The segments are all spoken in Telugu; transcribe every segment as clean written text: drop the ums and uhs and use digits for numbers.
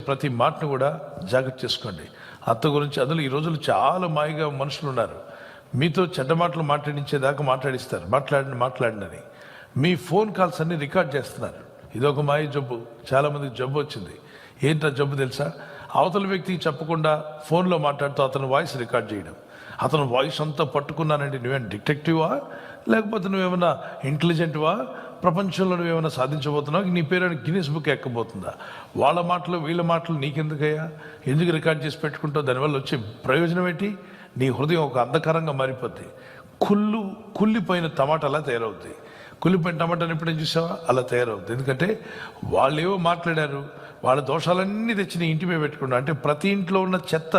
ప్రతి మాటను కూడా జాగ్రత్త చేసుకోండి. అత్త గురించి అందులో ఈ రోజులు చాలా మాయగా మనుషులు ఉన్నారు. మీతో చెడ్డ మాటలు మాట్లాడించేదాకా మాట్లాడిస్తారు, మాట్లాడినని. మీ ఫోన్ కాల్స్ అన్ని రికార్డ్ చేస్తున్నారు. ఇదొక మాయ జబ్బు. చాలామందికి జబ్బు వచ్చింది. ఏంటో జబ్బు తెలుసా? అవతల వ్యక్తికి చెప్పకుండా ఫోన్లో మాట్లాడుతూ అతని వాయిస్ రికార్డ్ చేయడం. అతను వాయిస్ అంతా పట్టుకున్నానండి. నువ్వేమైనా డిటెక్టివా, లేకపోతే నువ్వేమన్నా ఇంటెలిజెంట్వా, ప్రపంచంలో నువ్వేమైనా సాధించబోతున్నావు, నీ పేరు గిన్నిస్ బుక్ ఎక్కబోతుందా? వాళ్ళ మాటలు వీళ్ళ మాటలు నీకెందుకయ్యా? ఎందుకు రికార్డ్ చేసి పెట్టుకుంటావు? దానివల్ల వచ్చే ప్రయోజనం ఏంటి? నీ హృదయం ఒక అంధకారంగా మారిపోద్ది. కుళ్ళిపోయిన టమాటా అలా తయారవుద్ది. కుళ్ళిపోయిన టమాటాని ఎప్పుడైనా చూసావా? అలా తయారవుద్ది. ఎందుకంటే వాళ్ళు ఏవో మాట్లాడారు, వాళ్ళ దోషాలన్నీ తెచ్చి నీ ఇంటి మీద పెట్టుకున్నా. అంటే ప్రతి ఇంట్లో ఉన్న చెత్త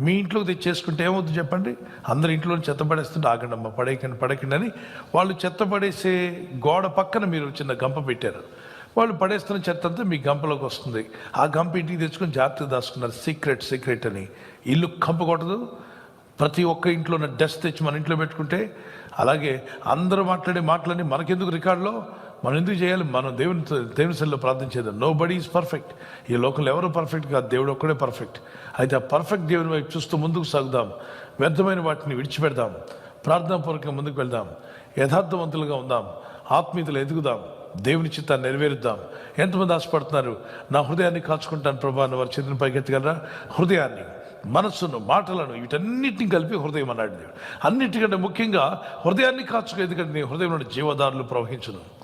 మీ ఇంట్లోకి తెచ్చేసుకుంటే ఏమవుతుంది చెప్పండి? అందరి ఇంట్లో చెత్త పడేస్తుంటే ఆగండమ్మా, పడేకండి అని వాళ్ళు చెత్త పడేసే గోడ పక్కన మీరు చిన్న గంప పెట్టారు. వాళ్ళు పడేస్తున్న చెత్త అంతా మీ గంపలోకి వస్తుంది. ఆ గంప ఇంటికి తెచ్చుకొని జాగ్రత్తగా దాచుకున్నారు. సీక్రెట్ అని. ఇల్లు కంప కొట్టదు. ప్రతి ఒక్క ఇంట్లో ఉన్న డస్ట్ తెచ్చి మన ఇంట్లో పెట్టుకుంటే, అలాగే అందరూ మాట్లాడే మాటలన్నీ మనకెందుకు రికార్డులో? మనం ఎందుకు చేయాలి? మనం దేవుని సన్నిధిలో ప్రార్థించేది. Nobody is perfect. ఈ లోకంలో ఎవరు పర్ఫెక్ట్ కాదు, దేవుడు ఒక్కడే పర్ఫెక్ట్. అయితే ఆ పర్ఫెక్ట్ దేవుని వైపు చూస్తూ ముందుకు సాగుదాం. వ్యర్థమైన వాటిని విడిచిపెడదాం. ప్రార్థనాపూర్వకంగా ముందుకు వెళ్దాం. యథార్థవంతులుగా ఉందాం. ఆత్మీయతలు ఎదుగుదాం. దేవుని చిత్తాన్ని నెరవేరుద్దాం. ఎంతమంది ఆశపడుతున్నారు, నా హృదయాన్ని కాచుకుంటాను ప్రభా అని వారి చేతిని పైకెత్తగలరా? హృదయాన్ని, మనస్సును, మాటలను, వీటన్నిటిని కలిపి హృదయం అన్నాడు దేవుడు. అన్నిటికంటే ముఖ్యంగా హృదయాన్ని కాచుకో, ఎందుకంటే నీ హృదయంలో జీవదారులు ప్రవహించును.